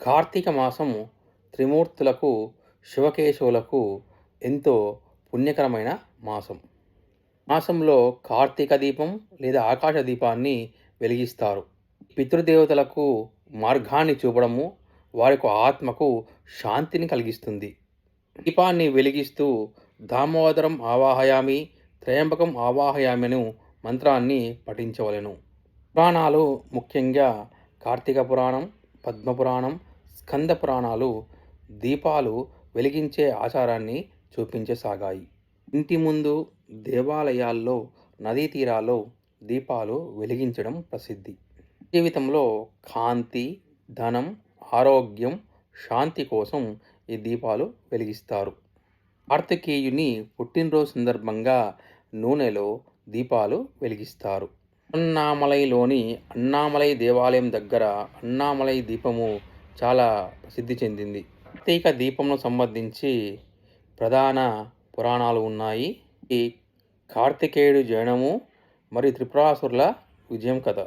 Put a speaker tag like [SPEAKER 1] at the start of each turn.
[SPEAKER 1] కార్తీక మాసము త్రిమూర్తులకు, శివకేశవులకు ఎంతో పుణ్యకరమైన మాసం. మాసంలో కార్తీక దీపం లేదా ఆకాశ దీపాన్ని వెలిగిస్తారు. పితృదేవతలకు మార్గాన్ని చూపడము, వారికి ఆత్మకు శాంతిని కలిగిస్తుంది. దీపాన్ని వెలిగిస్తూ దామోదరం ఆవాహయామి, త్రయంబకం ఆవాహయామిను మంత్రాన్ని పఠించవలెను. పురాణాలు ముఖ్యంగా కార్తీక పురాణం, పద్మపురాణం, స్కంద పురాణాలు దీపాలు వెలిగించే ఆచారాన్ని చూపించసాగాయి. ఇంటి ముందు, దేవాలయాల్లో, నదీ తీరాల్లో దీపాలు వెలిగించడం ప్రసిద్ధి. జీవితంలో కాంతి, ధనం, ఆరోగ్యం, శాంతి కోసం ఈ దీపాలు వెలిగిస్తారు. కార్తికేయుని పుట్టినరోజు సందర్భంగా నూనెలో దీపాలు వెలిగిస్తారు. అన్నామలైలోని అన్నామలై దేవాలయం దగ్గర అన్నామలై దీపము చాలా ప్రసిద్ధి చెందింది. కార్తీక దీపంను సంబంధించి ప్రధాన పురాణాలు ఉన్నాయి. ఈ కార్తికేయుడు జననము మరియు త్రిపురాసురుల విజయం కథ.